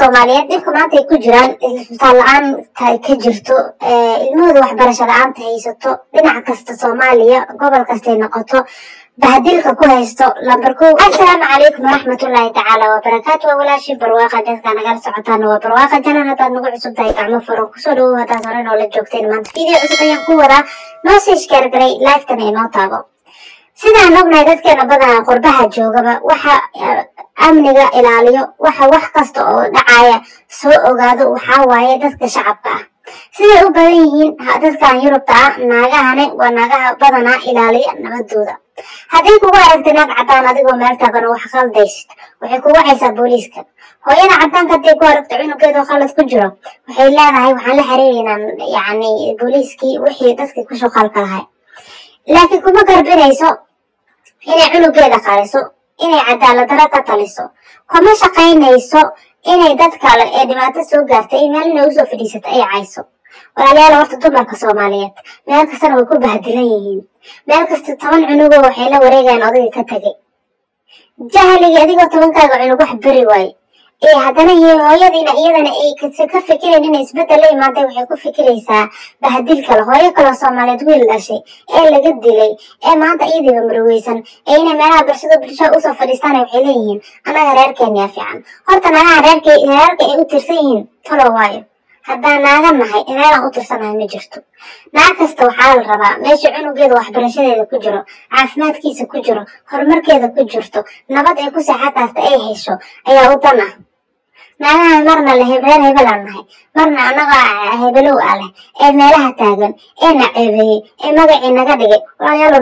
Soomaaliyeed dhibka maanta ay ku jiraan isbitaal la'aan ka jirto ilmahooda waxbarasho la'aanta haysato dhinac kasta Soomaaliya gobol kasta ay noqoto bahdilka ku haysto lambar 1 assalaamu calaykum waraxmatullaahi tacaala wabarakaatuh walaashi barwaaqa dadka naga socotaan waa barwaaqa janan hadaad nagu cusub tahay gacmo furo kusoo dhawow hadaad hore noola joogteen maanta video cusub ayaan ku wadaa noo sii share garay like-tan inoo taabo sidaan ognahay dadkeena badanaa qurbaha joogaba waxa amniga ilaaliyo waxa wax kasta oo dhacaya soo ogaado waxa waaye dadka shacabka ah siday u badan yihiin dadkan Yurubta ah naagahane waa naagaha badanaa ilaaliya nabadooda haddii kugu aragtay naag cadaan adigoo meel taagan oo wax khaldaysid waxay kugu wacaysaa booliiska hooyada cadaanka haddii ku aragto cunugeeda khalad ku jiro waxay leedahay waxaan la xiriirinaa yacni booliiskii wixii dadkii ku shaqaalka lahay laakiin kuma garbinayso inay cunugeeda qariso inay cadaalad darro ka taliso kuma shaqaynayso inay dad kale ee dhibaato soo gaartay meel inay usoo fadhiisato ay cayso walaalayaal horta dumarka Soomaaliyeed meel kastana way ku bahdilan yihiin meel kasta 10 cunugo waxay la wareegayaan odayga ka tagay jahliga adigoo 10kaaga cunug wax bari waay haddana hooyadiina iyadana ay ka fikireen inay isbedel la imaatay waxay ku fikiraysaa bahdil kale hooyo kale Soomaaliyeed wiil dhashay ee laga dilay ee maanta iyadiiba marweysan ee inay meelaha bulshada usoo fadhiistaan waxay leeyihiin anaga reerkeena fiican horta naagaha reerka ay u tirsan yihiin talo waayo haddaan naaga nahay inaan u tirsanahay ma jirto naag kasta waxaa la rabaa meesha cunugeeda waxbarashadeeda ku jiro caafimaadkiisa ku jiro horumarkeeda ku jirto nabad ay ku seexataasta ay hesho ayaa u dan ah naagaha marna la reer hebel aan nahay marna anaga hebelow ah leh ee meelaha taagan ee naceebay ee magacii naga dhigay walaalayaal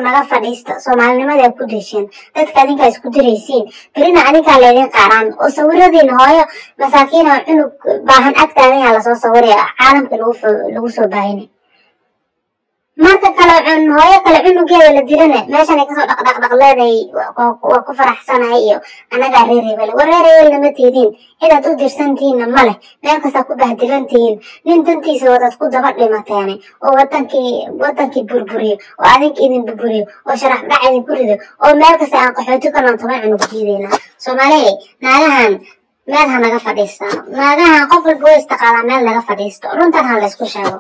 naga fadhiista Soomaalinimada ku dhasheen dadka adinka isku diraysiin birina adinka leedin qaaraan oo sawiradiina hooyo masaakiin oo cunug baahan agtaadan yaa la soo sawiray caalamka lagu soo baahinay marka kale hooyo kale cunugeeda la dilana meeshan ay ka soo dhaqleeday waa ku faraxsanahay iyo anaga reer hebel lama tiidin inaad u dirsantihiin ma leh meel kasta ku bahdilantihiin nin dantiisa wadad ku daba dhimateen oo wadankii burburiyo oo adinka idin burburiyo oo sharax dhac idin ku rido oo meel kasta aan qaxooti ka noon 10 cunug jiidayna Soomaaliyeed naagahan meel ha naga fadhiistaan naagahan qof walba way istaqaalaan meel laga fadhiisto runtan ha la isku sheego